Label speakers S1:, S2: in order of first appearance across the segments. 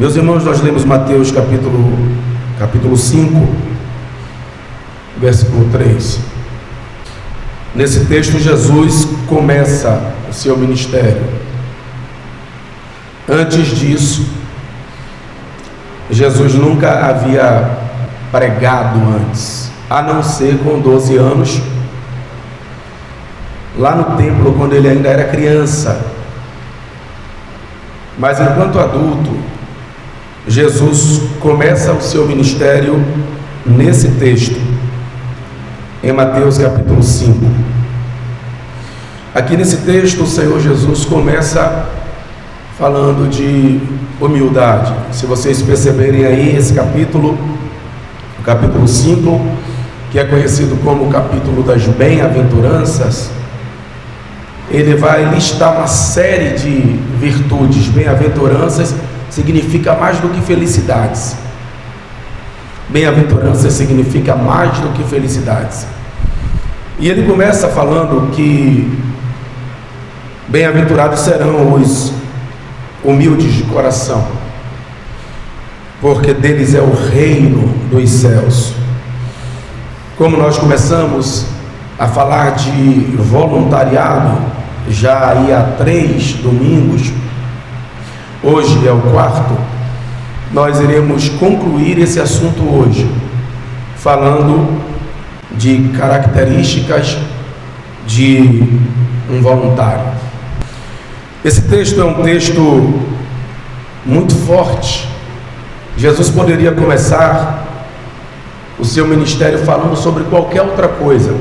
S1: Meus irmãos, nós lemos Mateus capítulo 5, versículo 3. Nesse texto, Jesus começa o seu ministério. Antes disso, Jesus nunca havia pregado antes, a não ser com 12 anos, lá no templo, quando ele ainda era criança. Mas enquanto adulto, Jesus começa o seu ministério nesse texto, em Mateus capítulo 5. Aqui nesse texto, o Senhor Jesus começa falando de humildade. Se vocês perceberem aí, esse capítulo, o capítulo 5, que é conhecido como o capítulo das bem-aventuranças, ele vai listar uma série de virtudes. Bem-aventuranças significa mais do que felicidades. Bem-aventuranças significa mais do que felicidades. E ele começa falando que bem-aventurados serão os humildes de coração, porque deles é o reino dos céus. Como nós começamos a falar de voluntariado já aí há 3 domingos, hoje é o 4º, nós iremos concluir esse assunto hoje, falando de características de um voluntário. Esse texto é um texto muito forte. Jesus poderia começar o seu ministério falando sobre qualquer outra coisa.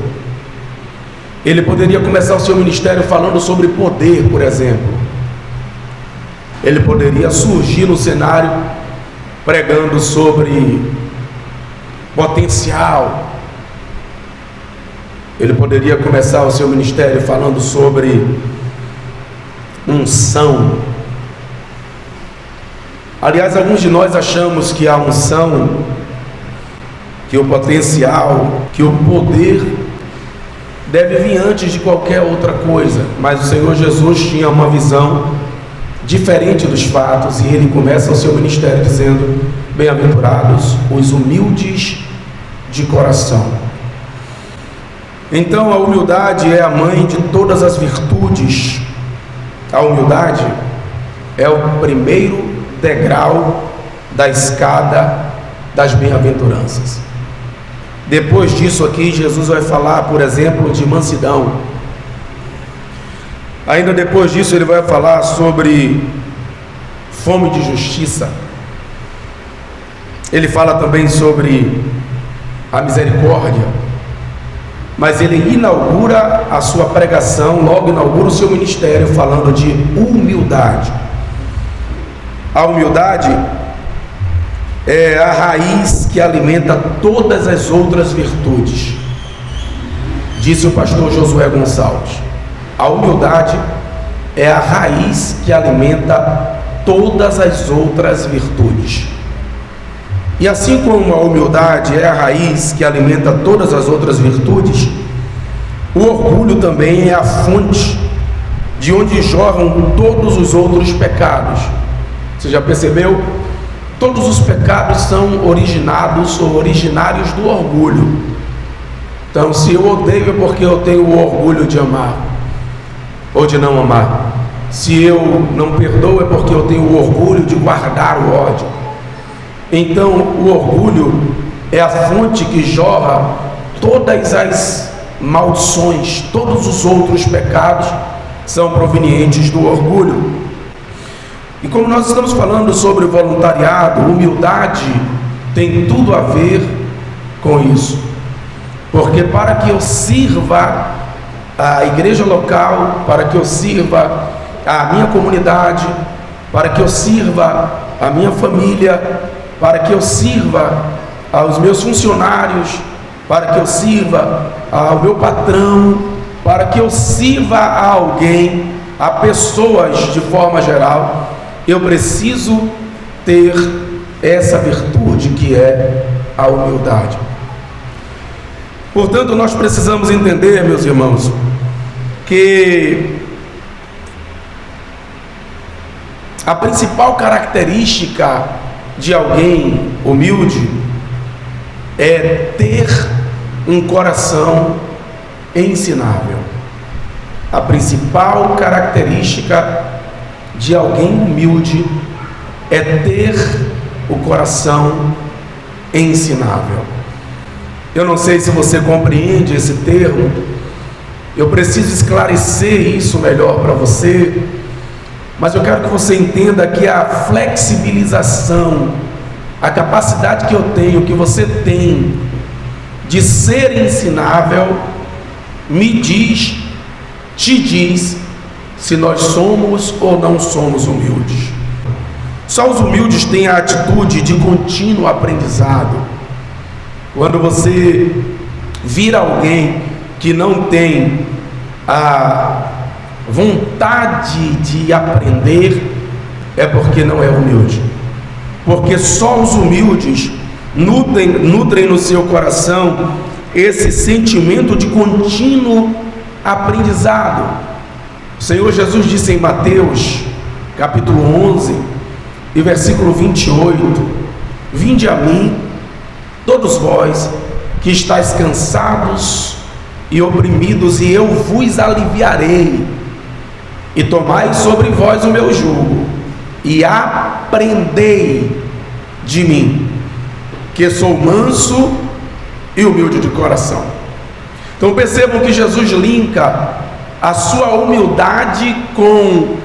S1: Ele poderia começar o seu ministério falando sobre poder, por exemplo. Ele poderia surgir no cenário pregando sobre potencial. Ele poderia começar o seu ministério falando sobre unção. Aliás, alguns de nós achamos que a unção, que o potencial, que o poder deve vir antes de qualquer outra coisa, mas o Senhor Jesus tinha uma visão diferente dos fatos, e ele começa o seu ministério dizendo: bem-aventurados os humildes de coração. Então a humildade é a mãe de todas as virtudes. A humildade é o primeiro degrau da escada das bem-aventuranças. Depois disso aqui, Jesus vai falar, por exemplo, de mansidão. Ainda depois disso, ele vai falar sobre fome de justiça. Ele fala também sobre a misericórdia. Mas ele inaugura a sua pregação, logo inaugura o seu ministério falando de humildade. A humildade é a raiz que alimenta todas as outras virtudes, disse o pastor Josué Gonçalves. A humildade é a raiz que alimenta todas as outras virtudes. E assim como a humildade é a raiz que alimenta todas as outras virtudes, o orgulho também é a fonte de onde jorram todos os outros pecados. Você já percebeu? Todos os pecados são originados ou originários do orgulho. Então, se eu odeio é porque eu tenho o orgulho de amar ou de não amar. Se eu não perdoo é porque eu tenho o orgulho de guardar o ódio. Então, o orgulho é a fonte que jorra todas as maldições, todos os outros pecados são provenientes do orgulho. E como nós estamos falando sobre voluntariado, humildade tem tudo a ver com isso. Porque para que eu sirva a igreja local, para que eu sirva a minha comunidade, para que eu sirva a minha família, para que eu sirva aos meus funcionários, para que eu sirva ao meu patrão, para que eu sirva a alguém, a pessoas de forma geral, eu preciso ter essa virtude que é a humildade. Portanto, nós precisamos entender, meus irmãos, que A principal característica de alguém humilde é ter um coração ensinável. A principal característica de alguém humilde é ter o coração ensinável. Eu não sei se você compreende esse termo, eu preciso esclarecer isso melhor para você, mas eu quero que você entenda que a flexibilização, a capacidade que eu tenho, que você tem de ser ensinável, te diz se nós somos ou não somos humildes. Só os humildes têm a atitude de contínuo aprendizado. Quando você vira alguém que não tem a vontade de aprender, é porque não é humilde. Porque só os humildes nutrem no seu coração esse sentimento de contínuo aprendizado. O Senhor Jesus disse em Mateus, capítulo 11, e versículo 28: Vinde a mim, todos vós que estáis cansados e oprimidos, e eu vos aliviarei. E tomai sobre vós o meu jugo, e aprendei de mim, que sou manso e humilde de coração. Então percebam que Jesus linka a sua humildade com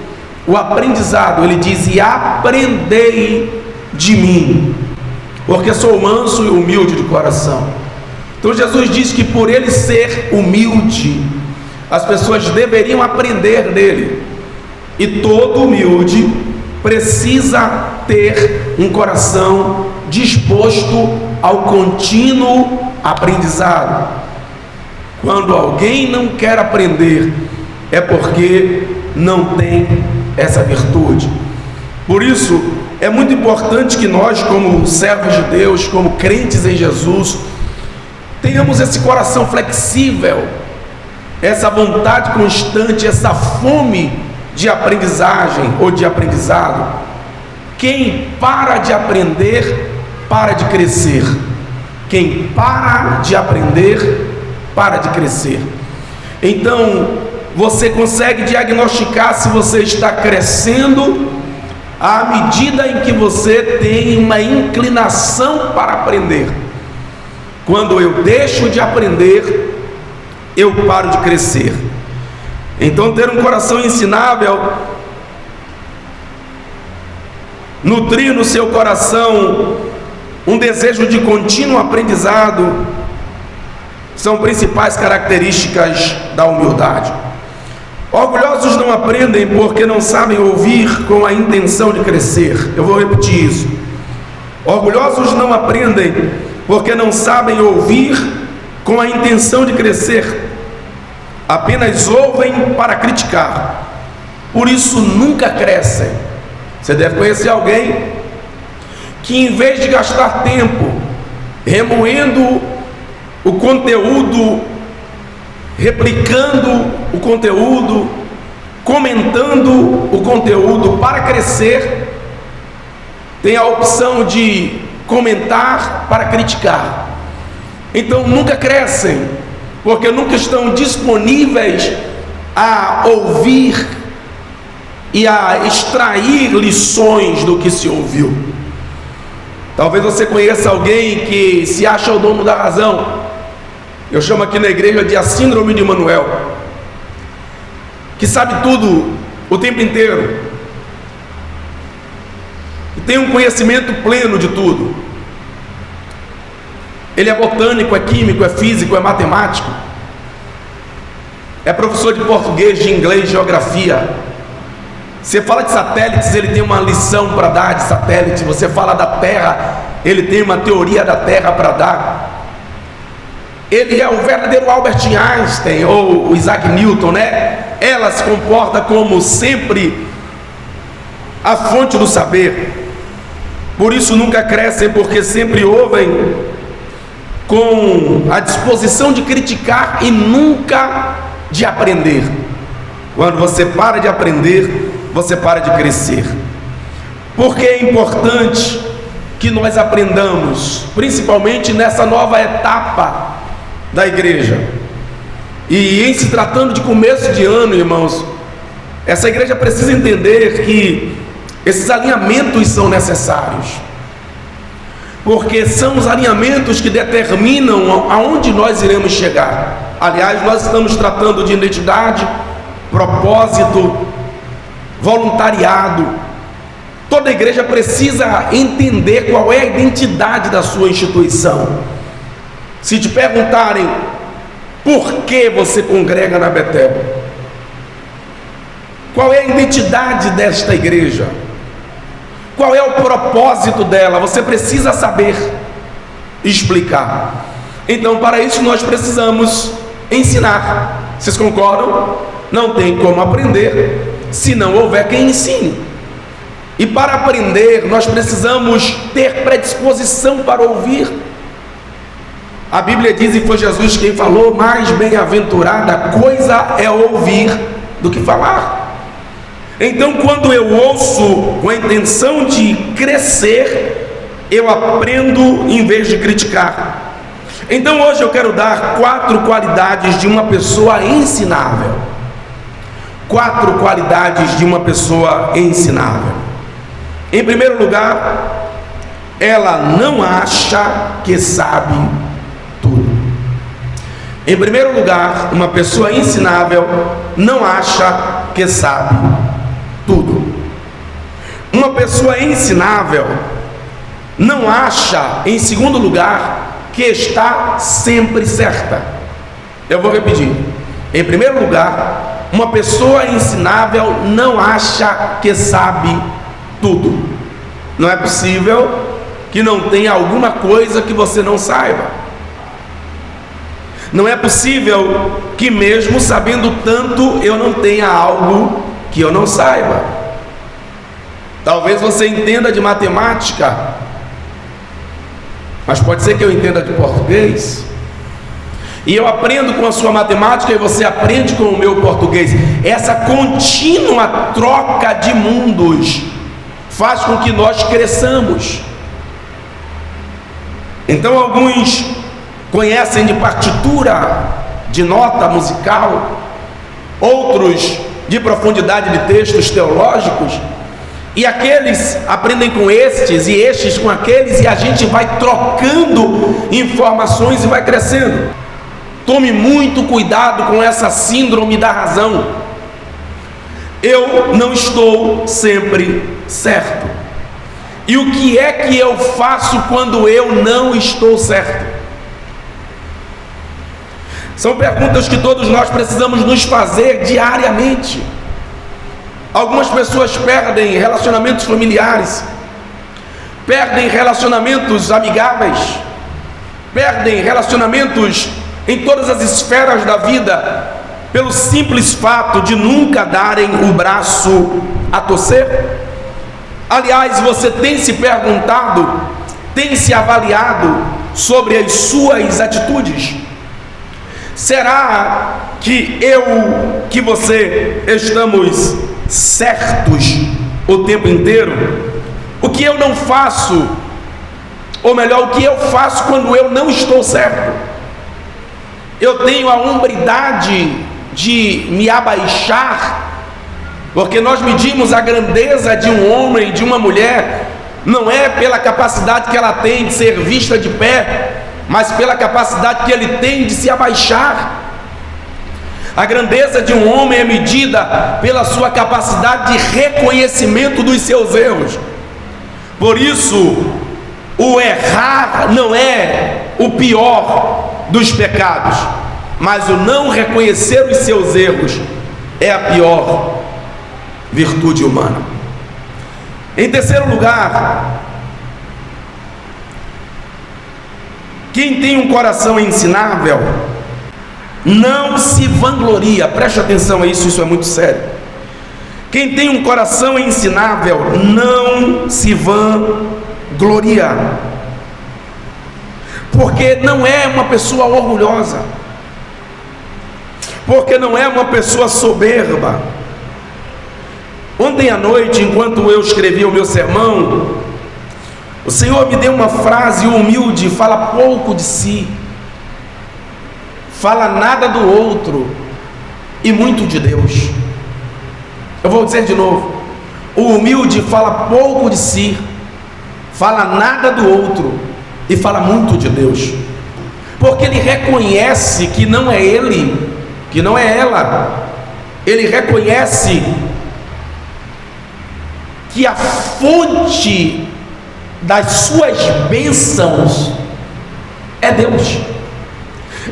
S1: o aprendizado. Ele diz: e aprendei de mim, porque sou manso e humilde de coração. Então Jesus diz que por ele ser humilde, as pessoas deveriam aprender dele. E todo humilde precisa ter um coração disposto ao contínuo aprendizado. Quando alguém não quer aprender, é porque não tem essa virtude. Por isso, é muito importante que nós, como servos de Deus, como crentes em Jesus, tenhamos esse coração flexível, essa vontade constante, essa fome de aprendizagem ou de aprendizado. Quem para de aprender, para de crescer. Quem para de aprender, para de crescer. Então, você consegue diagnosticar se você está crescendo à medida em que você tem uma inclinação para aprender. Quando eu deixo de aprender, eu paro de crescer. Então, ter um coração ensinável, nutrir no seu coração um desejo de contínuo aprendizado, são principais características da humildade. Orgulhosos não aprendem porque não sabem ouvir com a intenção de crescer. Eu vou repetir isso. Orgulhosos não aprendem porque não sabem ouvir com a intenção de crescer. Apenas ouvem para criticar. Por isso nunca crescem. Você deve conhecer alguém que, em vez de gastar tempo remoendo o conteúdo, replicando o conteúdo, comentando o conteúdo para crescer, tem a opção de comentar para criticar. Então nunca crescem, porque nunca estão disponíveis a ouvir e a extrair lições do que se ouviu. Talvez você conheça alguém que se acha o dono da razão. Eu chamo aqui na igreja de a síndrome de Manuel, que sabe tudo o tempo inteiro, e tem um conhecimento pleno de tudo. Ele é botânico, é químico, é físico, é matemático, é professor de português, de inglês, de geografia. Você fala de satélites, ele tem uma lição para dar de satélite. Você fala da Terra, ele tem uma teoria da Terra para dar. Ele é o verdadeiro Albert Einstein ou o Isaac Newton, né? Ela se comporta como sempre a fonte do saber. Por isso nunca crescem, porque sempre ouvem com a disposição de criticar e nunca de aprender. Quando você para de aprender, você para de crescer. Porque é importante que nós aprendamos, principalmente nessa nova etapa da igreja. E em se tratando de começo de ano, irmãos, essa igreja precisa entender que esses alinhamentos são necessários, porque são os alinhamentos que determinam aonde nós iremos chegar. Aliás, nós estamos tratando de identidade, propósito, voluntariado. Toda igreja precisa entender qual é a identidade da sua instituição. Se te perguntarem por que você congrega na Betel, qual é a identidade desta igreja, qual é o propósito dela, você precisa saber explicar. Então, para isso nós precisamos ensinar. Vocês concordam? Não tem como aprender se não houver quem ensine. E para aprender, nós precisamos ter predisposição para ouvir. A Bíblia diz, e foi Jesus quem falou, mais bem-aventurada coisa é ouvir do que falar. Então, quando eu ouço com a intenção de crescer, eu aprendo em vez de criticar. Então, hoje eu quero dar 4 qualidades de uma pessoa ensinável. 4 qualidades de uma pessoa ensinável. Em primeiro lugar, ela não acha que sabe tudo. Em primeiro lugar, uma pessoa ensinável não acha que sabe tudo. Uma pessoa ensinável não acha, em segundo lugar, que está sempre certa. Eu vou repetir. Em primeiro lugar, uma pessoa ensinável não acha que sabe tudo. Não é possível que não tenha alguma coisa que você não saiba. Não é possível que mesmo sabendo tanto eu não tenha algo que eu não saiba. Talvez você entenda de matemática, mas pode ser que eu entenda de português, e eu aprendo com a sua matemática e você aprende com o meu português. Essa contínua troca de mundos faz com que nós cresçamos. Então alguns conhecem de partitura, de nota musical, outros de profundidade de textos teológicos, e aqueles aprendem com estes, e estes com aqueles, e a gente vai trocando informações e vai crescendo. Tome muito cuidado com essa síndrome da razão. Eu não estou sempre certo. E o que é que eu faço quando eu não estou certo? São perguntas que todos nós precisamos nos fazer diariamente. Algumas pessoas perdem relacionamentos familiares, perdem relacionamentos amigáveis, perdem relacionamentos em todas as esferas da vida, pelo simples fato de nunca darem o braço a torcer. Aliás, você tem se perguntado, tem se avaliado sobre as suas atitudes? Será que que você estamos certos o tempo inteiro? O que eu não faço, ou melhor, o que eu faço quando eu não estou certo? Eu tenho a hombridade de me abaixar, porque nós medimos a grandeza de um homem e de uma mulher não é pela capacidade que ela tem de ser vista de pé, mas pela capacidade que ele tem de se abaixar. A grandeza de um homem é medida pela sua capacidade de reconhecimento dos seus erros. Por isso, o errar não é o pior dos pecados, mas o não reconhecer os seus erros é a pior virtude humana. Em terceiro lugar, quem tem um coração ensinável não se vangloria. Preste atenção a isso, isso é muito sério. Quem tem um coração ensinável não se vangloria, porque não é uma pessoa orgulhosa, porque não é uma pessoa soberba, Ontem à noite, enquanto eu escrevia o meu sermão, o Senhor me deu uma frase humilde: fala pouco de si, fala nada do outro e muito de Deus. Eu vou dizer de novo: o humilde fala pouco de si, fala nada do outro e fala muito de Deus, porque ele reconhece que não é ele, que não é ela. Ele reconhece que a fonte das suas bênçãos é Deus.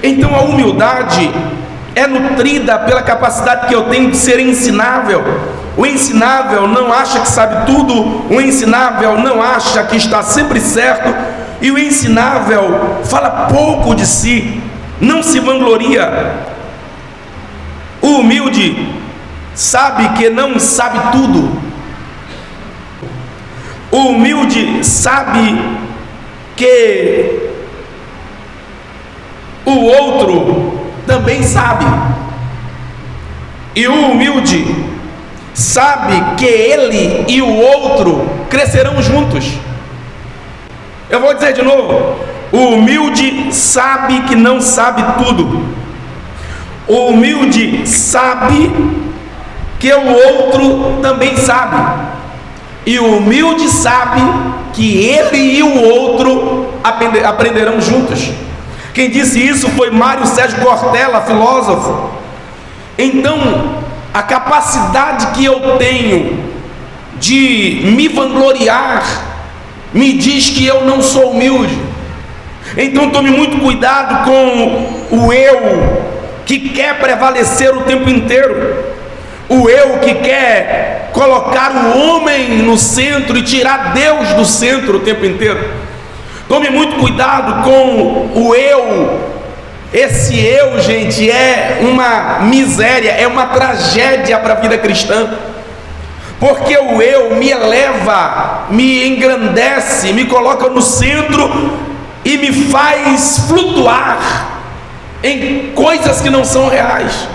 S1: Então a humildade é nutrida pela capacidade que eu tenho de ser ensinável. O ensinável não acha que sabe tudo, o ensinável não acha que está sempre certo, e o ensinável fala pouco de si, não se vangloria. O humilde sabe que não sabe tudo. O humilde sabe que o outro também sabe. E o humilde sabe que ele e o outro crescerão juntos. Eu vou dizer de novo: o humilde sabe que não sabe tudo. O humilde sabe que o outro também sabe. E o humilde sabe que ele e o outro aprenderão juntos. Quem disse isso foi Mário Sérgio Cortella, filósofo. Então, a capacidade que eu tenho de me vangloriar me diz que eu não sou humilde. Então tome muito cuidado com o eu que quer prevalecer o tempo inteiro, o eu que quer colocar o homem no centro e tirar Deus do centro o tempo inteiro. Tome muito cuidado com o eu. Esse eu, gente, é uma miséria, é uma tragédia para a vida cristã, porque o eu me eleva, me engrandece, me coloca no centro e me faz flutuar em coisas que não são reais.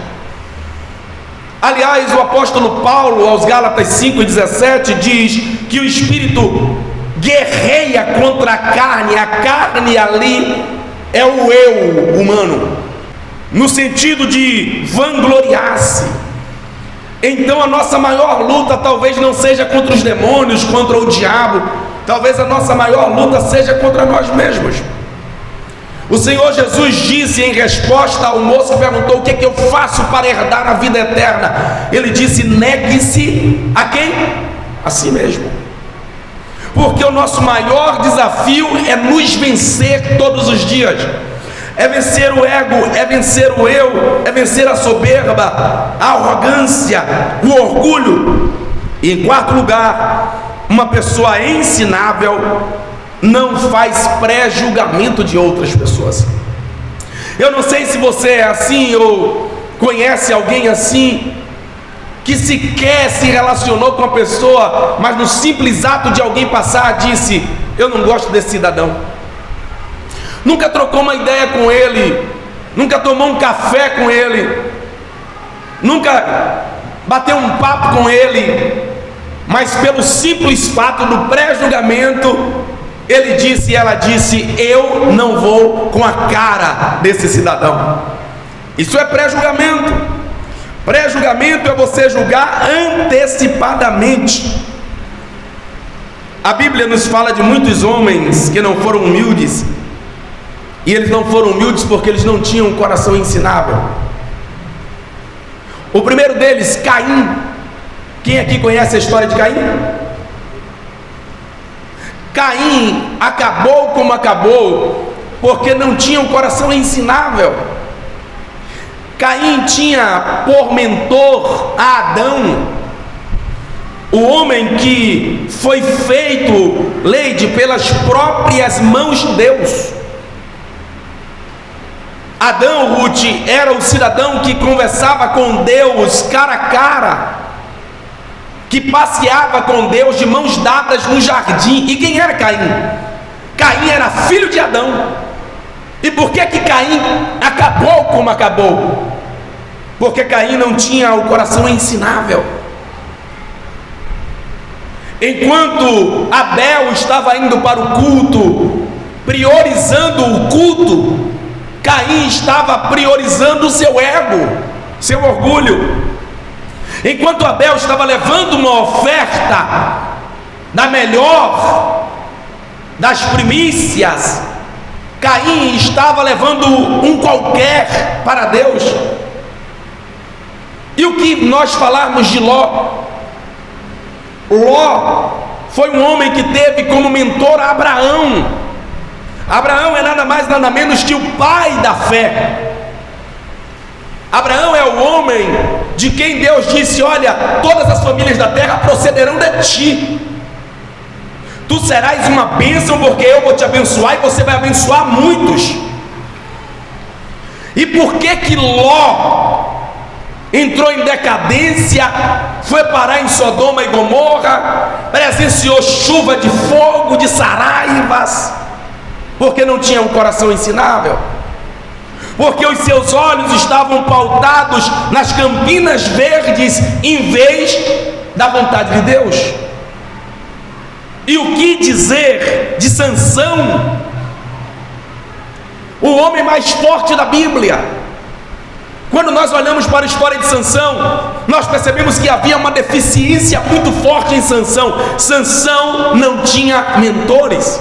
S1: Aliás, o apóstolo Paulo, aos Gálatas 5:17, diz que o Espírito guerreia contra a carne ali é o eu humano, no sentido de vangloriar-se. Então a nossa maior luta talvez não seja contra os demônios, contra o diabo, talvez a nossa maior luta seja contra nós mesmos. O Senhor Jesus disse em resposta ao moço que perguntou: o que é que eu faço para herdar a vida eterna? Ele disse: negue-se a quem? A si mesmo. Porque o nosso maior desafio é nos vencer todos os dias. É vencer o ego, é vencer o eu, é vencer a soberba, a arrogância, o orgulho. E em quarto lugar, uma pessoa ensinável não faz pré-julgamento de outras pessoas. Eu não sei se você é assim ou conhece alguém assim, que sequer se relacionou com a pessoa, mas no simples ato de alguém passar disse: eu não gosto desse cidadão. Nunca trocou uma ideia com ele, nunca tomou um café com ele, nunca bateu um papo com ele, mas pelo simples fato do pré-julgamento, ele disse e ela disse: eu não vou com a cara desse cidadão. Isso é pré-julgamento. Pré-julgamento é você julgar antecipadamente. A Bíblia nos fala de muitos homens que não foram humildes, e eles não foram humildes porque eles não tinham um coração ensinável. O primeiro deles, Caim. Quem aqui conhece a história de Caim? Caim acabou como acabou porque não tinha um coração ensinável. Caim tinha por mentor a Adão, o homem que foi feito, Leide, pelas próprias mãos de Deus. Adão, Ruth, era o cidadão que conversava com Deus cara a cara, que passeava com Deus de mãos dadas no jardim. E quem era Caim? Caim era filho de Adão. E por que Caim acabou como acabou? Porque Caim não tinha o coração ensinável. Enquanto Abel estava indo para o culto, priorizando o culto, Caim estava priorizando o seu ego, seu orgulho. Enquanto Abel estava levando uma oferta da melhor das primícias, Caim estava levando um qualquer para Deus. E o que nós falarmos de Ló? Ló foi um homem que teve como mentor Abraão. Abraão é nada mais nada menos que o pai da fé. Abraão é o homem de quem Deus disse: olha, todas as famílias da terra procederão de ti. Tu serás uma bênção, porque eu vou te abençoar e você vai abençoar muitos. E por que Ló entrou em decadência, foi parar em Sodoma e Gomorra, presenciou chuva de fogo, de saraivas? Porque não tinha um coração ensinável, porque os seus olhos estavam pautados nas campinas verdes em vez da vontade de Deus. E o que dizer de Sansão, o homem mais forte da Bíblia? Quando nós olhamos para a história de Sansão, nós percebemos que havia uma deficiência muito forte em Sansão. Sansão não tinha mentores,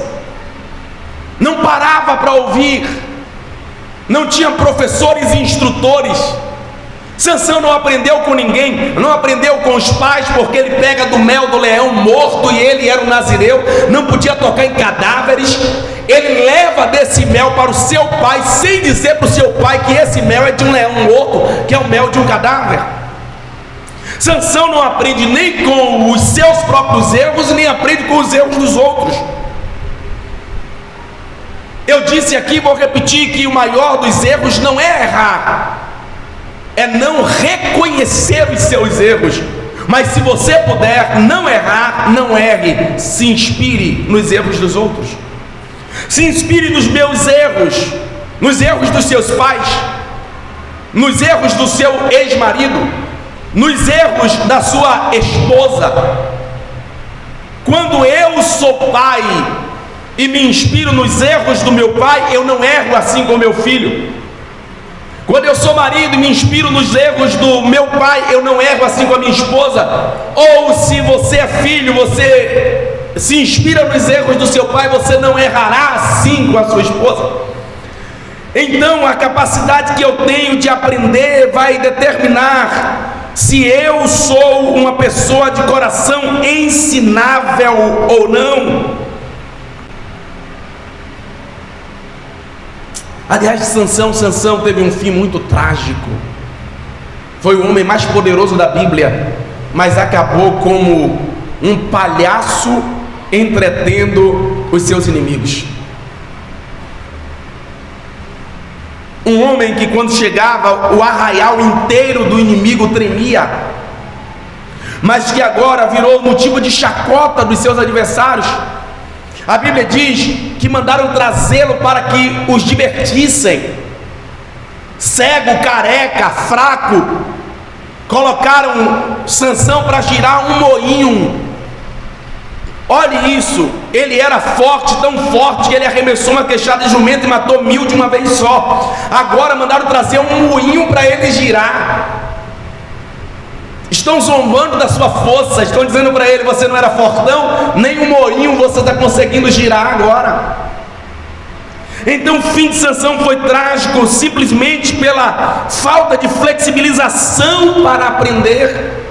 S1: não parava para ouvir, não tinha professores e instrutores. Sansão não aprendeu com ninguém, não aprendeu com os pais, porque ele pega do mel do leão morto, e ele era um nazireu, não podia tocar em cadáveres. Ele leva desse mel para o seu pai, sem dizer para o seu pai que esse mel é de um leão morto, que é o mel de um cadáver. Sansão não aprende nem com os seus próprios erros, nem aprende com os erros dos outros. Eu disse aqui, vou repetir, que o maior dos erros não é errar, é não reconhecer os seus erros. Mas se você puder não errar, não erre. Se inspire nos erros dos outros. Se inspire nos meus erros, nos erros dos seus pais, nos erros do seu ex-marido, nos erros da sua esposa. Quando eu sou pai e me inspiro nos erros do meu pai, eu não erro assim com meu filho. Quando eu sou marido e me inspiro nos erros do meu pai, eu não erro assim com a minha esposa. Ou se você é filho, você se inspira nos erros do seu pai, você não errará assim com a sua esposa. Então a capacidade que eu tenho de aprender vai determinar se eu sou uma pessoa de coração ensinável ou não. Aliás, Sansão teve um fim muito trágico. Foi o homem mais poderoso da Bíblia, mas acabou como um palhaço entretendo os seus inimigos. Um homem que, quando chegava, o arraial inteiro do inimigo tremia, mas que agora virou motivo de chacota dos seus adversários. A Bíblia diz que mandaram trazê-lo para que os divertissem. Cego, careca, fraco, colocaram Sansão para girar um moinho. Olhe isso, ele era forte, tão forte que ele arremessou uma queixada de jumento e matou 1000 de uma vez só. Agora mandaram trazer um moinho para ele girar. Estão zombando da sua força, estão dizendo para ele: você não era fortão, nem um moinho você está conseguindo girar agora. Então o fim de Sansão foi trágico, simplesmente pela falta de flexibilização para aprender.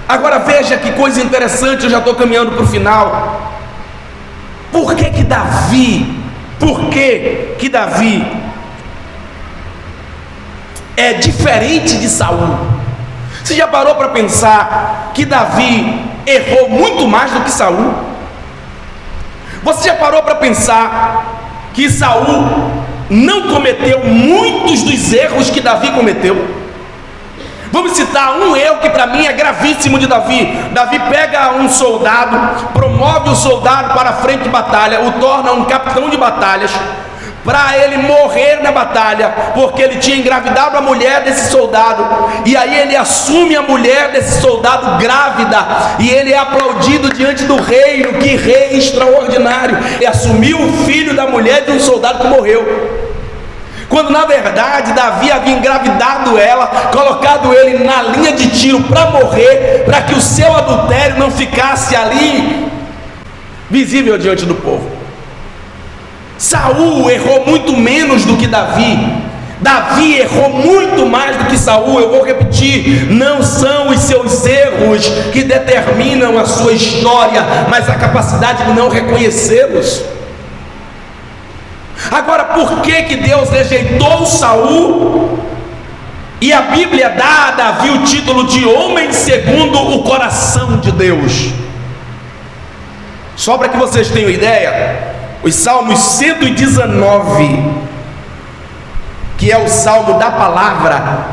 S1: Agora veja que coisa interessante, eu já estou caminhando para o final. Por que Davi é diferente de Saul? Você já parou para pensar que Davi errou muito mais do que Saul? Você já parou para pensar que Saul não cometeu muitos dos erros que Davi cometeu? Vamos citar um erro que para mim é gravíssimo de Davi. Davi pega um soldado, promove o soldado para a frente de batalha, o torna um capitão de batalhas, para ele morrer na batalha, porque ele tinha engravidado a mulher desse soldado, e aí ele assume a mulher desse soldado grávida, e ele é aplaudido diante do reino. Que rei extraordinário! Ele assumiu o filho da mulher de um soldado que morreu, quando na verdade Davi havia engravidado ela, colocado ele na linha de tiro para morrer, para que o seu adultério não ficasse ali visível diante do povo. Saul errou muito menos do que Davi. Davi errou muito mais do que Saul. Eu vou repetir: não são os seus erros que determinam a sua história, mas a capacidade de não reconhecê-los. Agora, por que Deus rejeitou Saul? E a Bíblia dá a Davi o título de homem segundo o coração de Deus. Só para que vocês tenham ideia, os Salmos 119, que é o Salmo da palavra,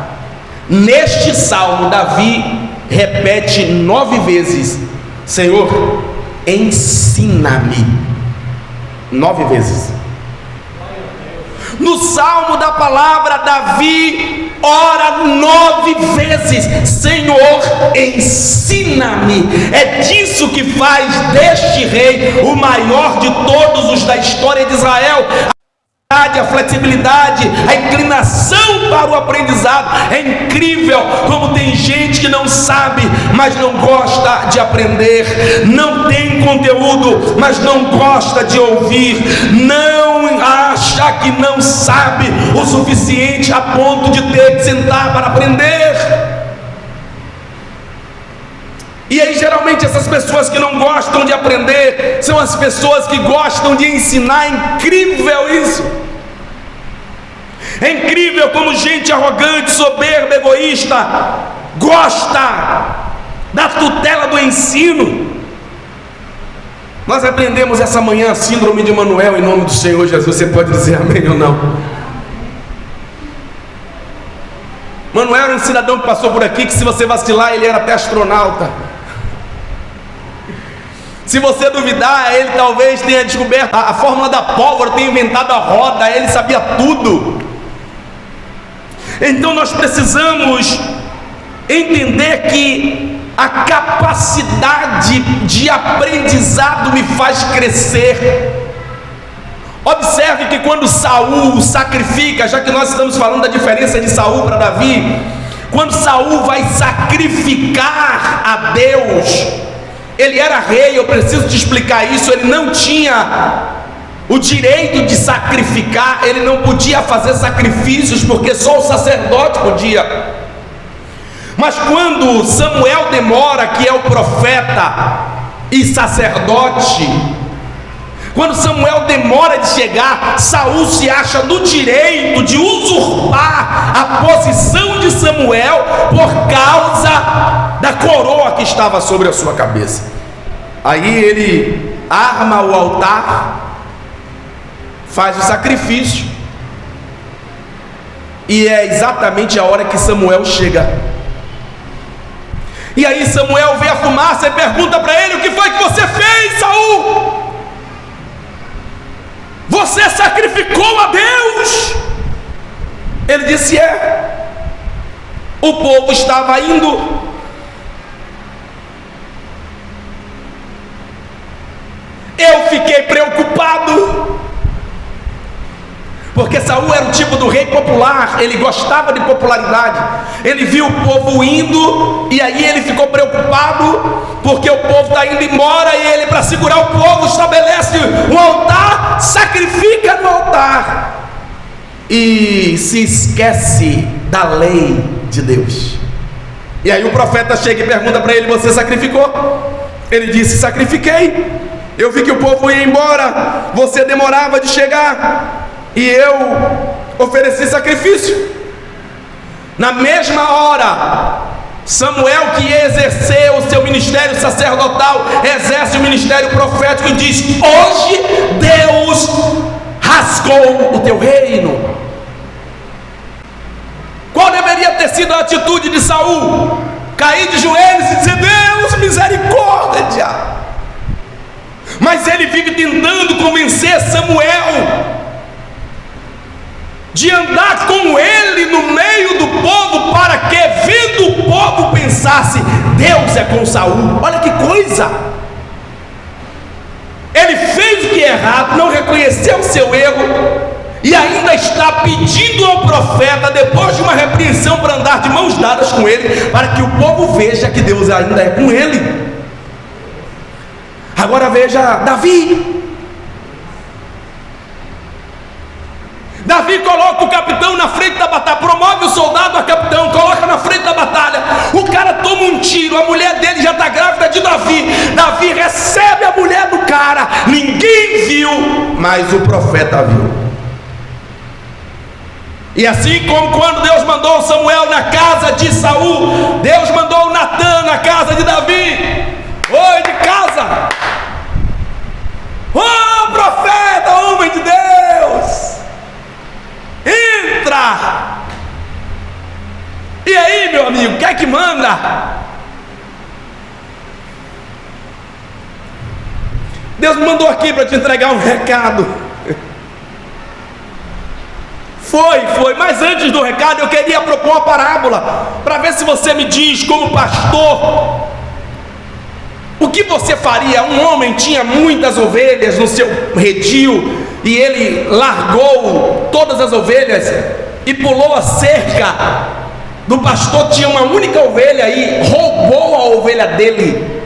S1: neste Salmo Davi repete 9 vezes: Senhor, ensina-me. 9 vezes. No Salmo da palavra, Davi ora 9 vezes: Senhor, ensina-me. É disso que faz deste rei o maior de todos os da história de Israel. A flexibilidade, a inclinação para o aprendizado. É incrível como tem gente que não sabe, mas não gosta de aprender, não tem conteúdo, mas não gosta de ouvir, não acha que não sabe o suficiente a ponto de ter que sentar para aprender. E aí geralmente essas pessoas que não gostam de aprender são as pessoas que gostam de ensinar. É incrível isso. É incrível como gente arrogante, soberba, egoísta gosta da tutela do ensino. Nós aprendemos essa manhã a síndrome de Manuel em nome do Senhor Jesus. Você pode dizer amém ou não? Manuel era um cidadão que passou por aqui, que se você vacilar ele era até astronauta. Se você duvidar, ele talvez tenha descoberto a fórmula da pólvora, tenha inventado a roda, ele sabia tudo. Então nós precisamos entender que a capacidade de aprendizado me faz crescer. Observe que quando Saul sacrifica, já que nós estamos falando da diferença de Saul para Davi, quando Saul vai sacrificar a Deus, ele era rei. Eu preciso te explicar isso. Ele não tinha o direito de sacrificar, ele não podia fazer sacrifícios, porque só o sacerdote podia. Mas quando Samuel demora, que é o profeta e sacerdote, quando Samuel demora de chegar, Saul se acha no direito de usurpar a posição de Samuel por causa da coroa que estava sobre a sua cabeça. Aí ele arma o altar, faz o sacrifício, e é exatamente a hora que Samuel chega. E aí Samuel vê a fumaça e pergunta para ele: o que foi que você fez, Saul? Você sacrificou a Deus? Ele disse: é. O povo estava indo. Eu fiquei preocupado, porque Saul era o tipo do rei popular, ele gostava de popularidade. Ele viu o povo indo, e aí ele ficou preocupado, porque o povo está indo embora, e ele, para segurar o povo, estabelece um altar, sacrifica no altar, e se esquece da lei de Deus. E aí o profeta chega e pergunta para ele: você sacrificou? Ele disse: sacrifiquei. Eu vi que o povo ia embora, você demorava de chegar, e eu ofereci sacrifício. Na mesma hora, Samuel, que ia exercer o seu ministério sacerdotal, exerce o ministério profético e diz: hoje Deus rasgou o teu reino. Qual deveria ter sido a atitude de Saul? Cair de joelhos e dizer: Deus, misericórdia. Mas ele vive tentando convencer Samuel de andar com ele no meio do povo, para que, vendo o povo, pensasse: Deus é com Saul. Olha que coisa! Ele fez o que é errado, não reconheceu o seu erro, e ainda está pedindo ao profeta, depois de uma repreensão, para andar de mãos dadas com ele, para que o povo veja que Deus ainda é com ele. Agora veja Davi. Davi coloca o capitão na frente da batalha, promove o soldado a capitão, coloca na frente da batalha. O cara toma um tiro, a mulher dele já está grávida de Davi. Davi recebe a mulher do cara, ninguém viu, mas o profeta viu. E assim como quando Deus mandou Samuel na casa de Saul, Deus mandou Natã na casa de Davi. Oi, de casa. Oh, profeta, homem de Deus, entra. E aí, meu amigo, o que é que manda? Deus me mandou aqui para te entregar um recado. Foi, mas antes do recado eu queria propor uma parábola, para ver se você me diz, como pastor, o que você faria? Um homem tinha muitas ovelhas no seu redil, e ele largou todas as ovelhas e pulou a cerca do pastor. Tinha uma única ovelha e roubou a ovelha dele.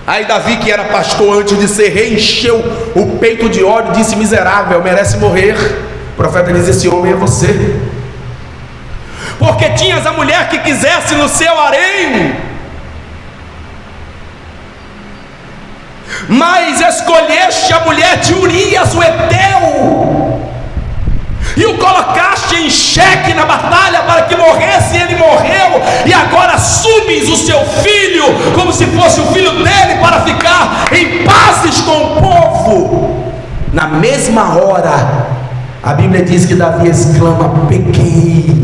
S1: Aí Davi, que era pastor antes de ser rei, encheu o peito de ódio, disse: miserável, merece morrer. O profeta diz: esse homem é você, porque tinhas a mulher que quisesse no seu harém, mas escolheste a mulher de Urias o Heteu, e o colocaste em xeque na batalha para que morresse, e ele morreu. E agora assumes o seu filho como se fosse o filho dele, para ficar em pazes com o povo. Na mesma hora, a Bíblia diz que Davi exclama: pequei.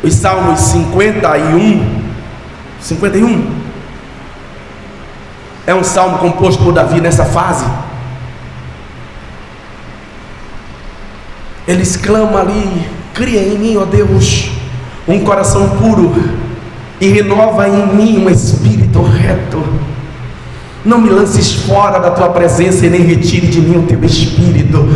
S1: Os Salmos 51 é um salmo composto por Davi nessa fase. Ele exclama ali: cria em mim, ó Deus, um coração puro, e renova em mim um espírito reto. Não me lances fora da tua presença, e nem retire de mim o teu espírito.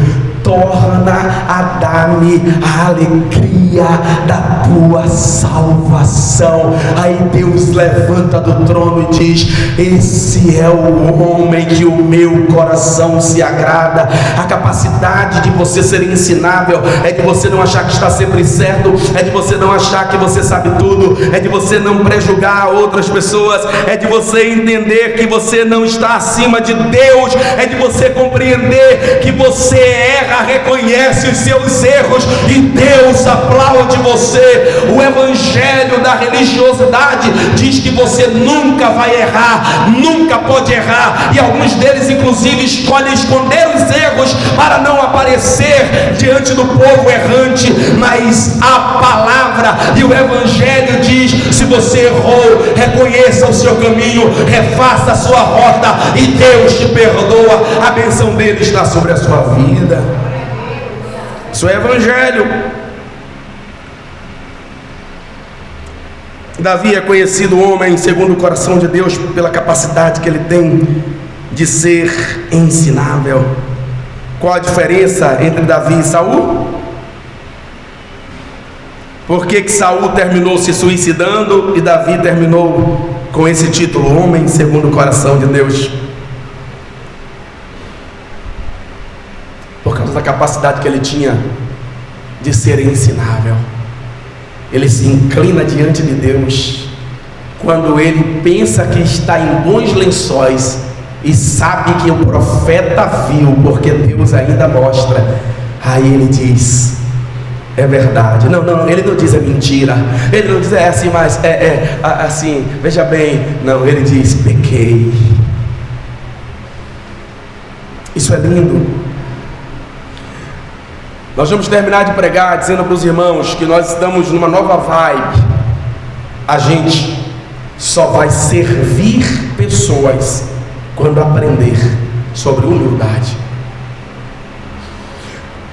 S1: Torna a dar-me a alegria da tua salvação. Aí Deus levanta do trono e diz: esse é o homem que o meu coração se agrada. A capacidade de você ser ensinável é de você não achar que está sempre certo, é de você não achar que você sabe tudo, é de você não prejulgar outras pessoas, é de você entender que você não está acima de Deus, é de você compreender que você erra, reconhece os seus erros, e Deus aplaude você. O evangelho da religiosidade diz que você nunca vai errar, nunca pode errar, e alguns deles inclusive escolhem esconder os erros para não aparecer diante do povo errante. Mas a palavra e o evangelho diz: se você errou, reconheça o seu caminho, refaça a sua rota, e Deus te perdoa. A bênção dele está sobre a sua vida. Isso é evangelho. Davi é conhecido homem segundo o coração de Deus pela capacidade que ele tem de ser ensinável. Qual a diferença entre Davi e Saul? Por que Saul terminou se suicidando e Davi terminou com esse título, homem segundo o coração de Deus? Por causa da capacidade que ele tinha de ser ensinável. Ele se inclina diante de Deus quando ele pensa que está em bons lençóis e sabe que o profeta viu, porque Deus ainda mostra. Aí ele diz: é verdade. Não, ele não diz é mentira, ele não diz é assim, mas assim, veja bem. Não, ele diz: pequei. Isso é lindo. Nós vamos terminar de pregar dizendo para os irmãos que nós estamos numa nova vibe. A gente só vai servir pessoas quando aprender sobre humildade.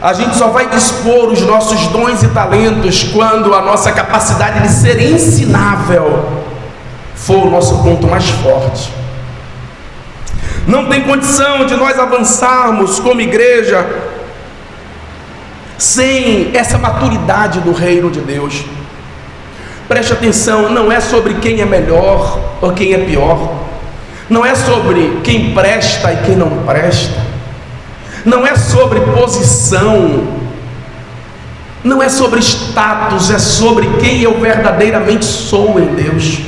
S1: A gente só vai dispor os nossos dons e talentos quando a nossa capacidade de ser ensinável for o nosso ponto mais forte. Não tem condição de nós avançarmos como igreja sem essa maturidade do reino de Deus. Preste atenção, não é sobre quem é melhor ou quem é pior, não é sobre quem presta e quem não presta, não é sobre posição, não é sobre status, é sobre quem eu verdadeiramente sou em Deus.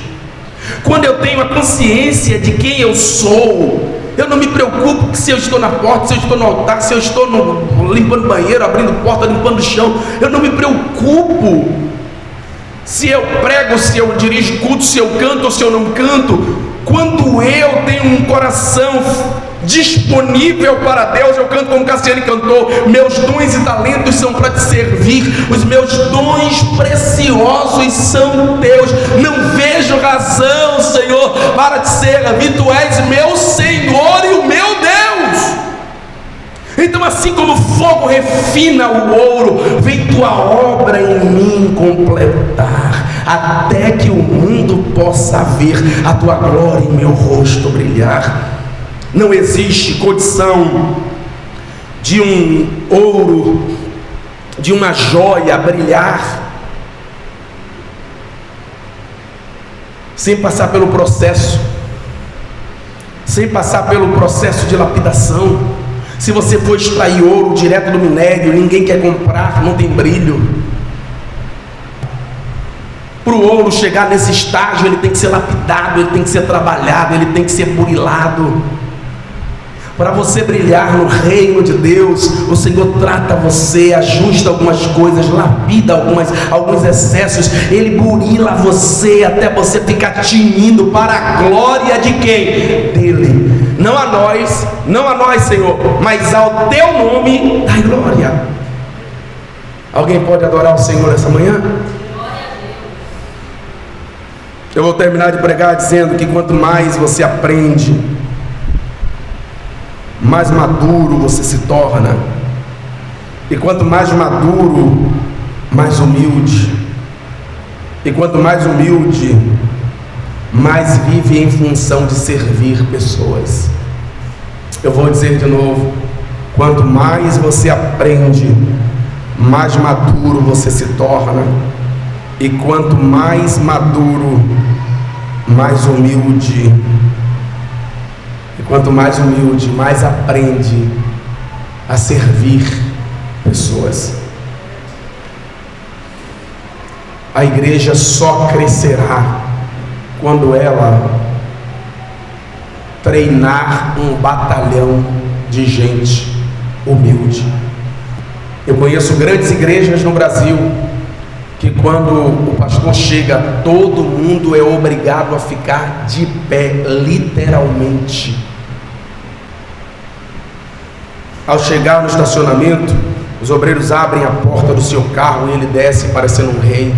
S1: Quando eu tenho a consciência de quem eu sou, eu não me preocupo se eu estou na porta, se eu estou no altar, se eu estou limpando banheiro, abrindo porta, limpando o chão. Eu não me preocupo se eu prego, se eu dirijo culto, se eu canto ou se eu não canto. Quando eu tenho um coração disponível para Deus, eu canto como Cassiane cantou: meus dons e talentos são para te servir, os meus dons preciosos são teus, não vejo razão, Senhor, para te servir, tu és meu Senhor e o meu Deus. Então, assim como o fogo refina o ouro, vem tua obra em mim completar, até que o mundo possa ver a tua glória em meu rosto brilhar. Não existe condição de um ouro, de uma joia brilhar sem passar pelo processo, de lapidação. Se você for extrair ouro direto do minério, ninguém quer comprar, não tem brilho. Para o ouro chegar nesse estágio, ele tem que ser lapidado, ele tem que ser trabalhado, ele tem que ser burilado. Para você brilhar no reino de Deus, o Senhor trata você, ajusta algumas coisas, lapida alguns excessos, Ele burila você até você ficar tinindo para a glória de quem? Dele. Não a nós, Senhor, mas ao Teu nome da glória. Alguém pode adorar o Senhor essa manhã? Eu vou terminar de pregar dizendo que quanto mais você aprende, mais maduro você se torna. E quanto mais maduro, mais humilde. E quanto mais humilde, mais vive em função de servir pessoas. Eu vou dizer de novo: quanto mais você aprende, mais maduro você se torna. E quanto mais maduro, mais humilde. E quanto mais humilde, mais aprende a servir pessoas. A igreja só crescerá quando ela treinar um batalhão de gente humilde. Eu conheço grandes igrejas no Brasil que quando o pastor chega, todo mundo é obrigado a ficar de pé, literalmente. Ao chegar no estacionamento, os obreiros abrem a porta do seu carro e ele desce parecendo um rei.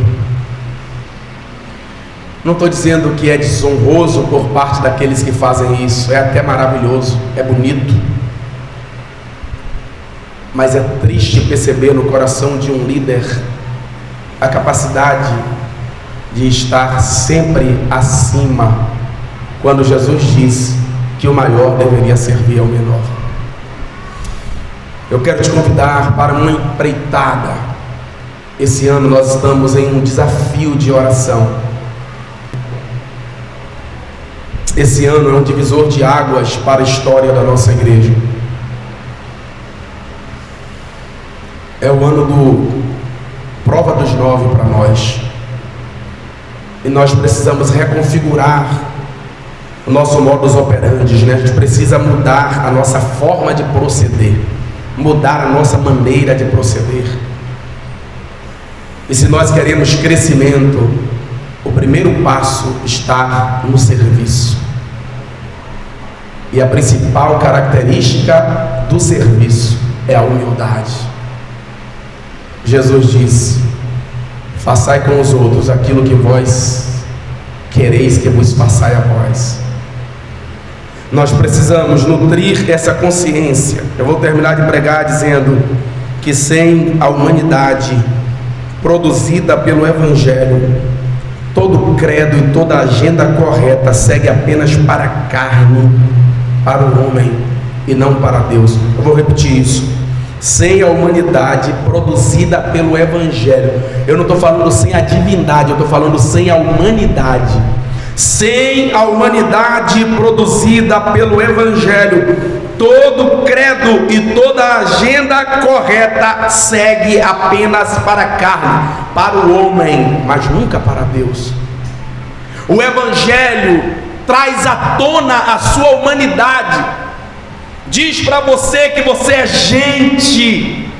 S1: Não estou dizendo que é desonroso por parte daqueles que fazem isso, é até maravilhoso, é bonito. Mas é triste perceber no coração de um líder a capacidade de estar sempre acima, quando Jesus diz que o maior deveria servir ao menor. Eu quero te convidar para uma empreitada. Esse ano nós estamos em um desafio de oração. Esse ano é um divisor de águas para a história da nossa igreja. É o ano do prova dos 9 para nós. E nós precisamos reconfigurar o nosso modus operandi, né? A gente precisa mudar a nossa forma de proceder, mudar a nossa maneira de proceder. E se nós queremos crescimento, o primeiro passo está no serviço. E a principal característica do serviço é a humildade. Jesus disse: façai com os outros aquilo que vós quereis que vos façai a vós. Nós precisamos nutrir essa consciência. Eu vou terminar de pregar dizendo que sem a humanidade produzida pelo Evangelho, todo credo e toda agenda correta segue apenas para a carne, para o homem e não para Deus. Eu vou repetir isso. Sem a humanidade produzida pelo Evangelho, eu não estou falando sem a divindade, eu estou falando sem a humanidade. Sem a humanidade produzida pelo Evangelho, todo credo e toda agenda correta segue apenas para a carne, para o homem, mas nunca para Deus. O Evangelho traz à tona a sua humanidade, diz para você que você é gente,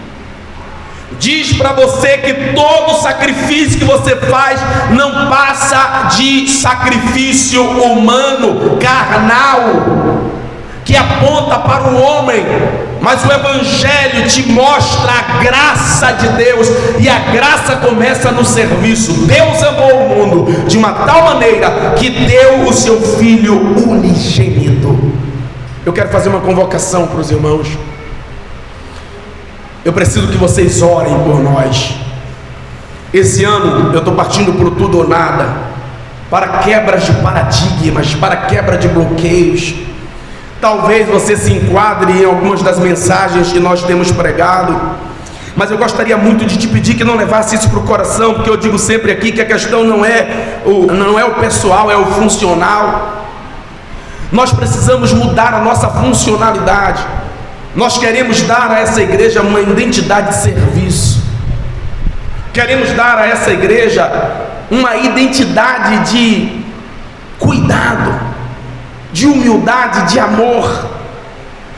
S1: diz para você que todo sacrifício que você faz não passa de sacrifício humano, carnal, que aponta para o homem. Mas o Evangelho te mostra a graça de Deus, e a graça começa no serviço. Deus amou o mundo de uma tal maneira que deu o seu Filho unigênito. Eu quero fazer uma convocação para os irmãos. Eu preciso que vocês orem por nós. Esse ano eu estou partindo para o tudo ou nada, para quebras de paradigmas, para quebra de bloqueios. Talvez você se enquadre em algumas das mensagens que nós temos pregado, mas eu gostaria muito de te pedir que não levasse isso para o coração, porque eu digo sempre aqui que a questão não é o pessoal, é o funcional. Nós precisamos mudar a nossa funcionalidade. Nós queremos dar a essa igreja uma identidade de serviço. Queremos dar a essa igreja uma identidade de cuidado, de humildade, de amor.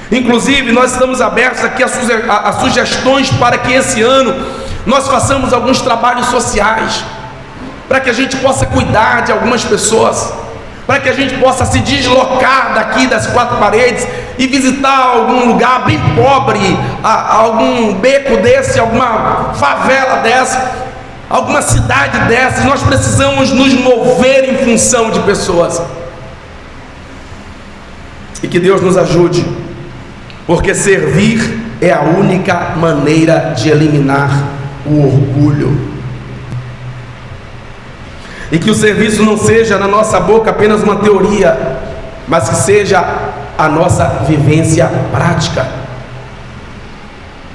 S1: Inclusive, nós estamos abertos aqui a sugestões para que esse ano nós façamos alguns trabalhos sociais, para que a gente possa cuidar de algumas pessoas, para que a gente possa se deslocar daqui das quatro paredes e visitar algum lugar bem pobre, algum beco desse, alguma favela dessa, alguma cidade dessas. Nós precisamos nos mover em função de pessoas. E que Deus nos ajude, porque servir é a única maneira de eliminar o orgulho. E que o serviço não seja na nossa boca apenas uma teoria, mas que seja a nossa vivência prática.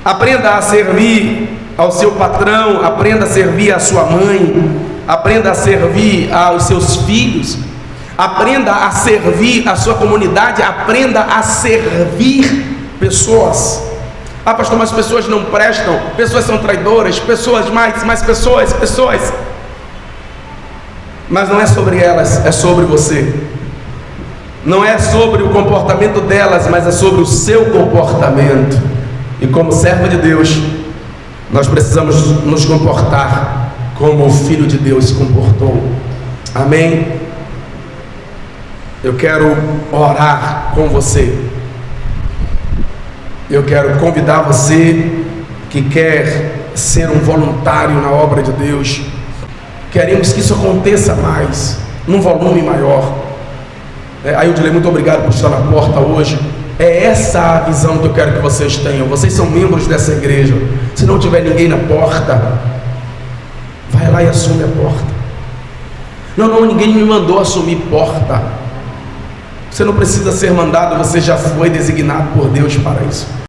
S1: Aprenda a servir ao seu patrão, aprenda a servir à sua mãe, aprenda a servir aos seus filhos, aprenda a servir a sua comunidade, aprenda a servir pessoas. Ah, pastor, mas pessoas não prestam, pessoas são traidoras, pessoas mais pessoas. Mas não é sobre elas, é sobre você. Não é sobre o comportamento delas, mas é sobre o seu comportamento. E como servo de Deus, nós precisamos nos comportar como o Filho de Deus se comportou. Amém? Eu quero orar com você. Eu quero convidar você que quer ser um voluntário na obra de Deus. Queremos que isso aconteça mais, num volume maior. Aildilei, muito obrigado por estar na porta hoje. É essa a visão que eu quero que vocês tenham. Vocês são membros dessa igreja. Se não tiver ninguém na porta, vai lá e assume a porta. Não, ninguém me mandou assumir porta. Você não precisa ser mandado, você já foi designado por Deus para isso.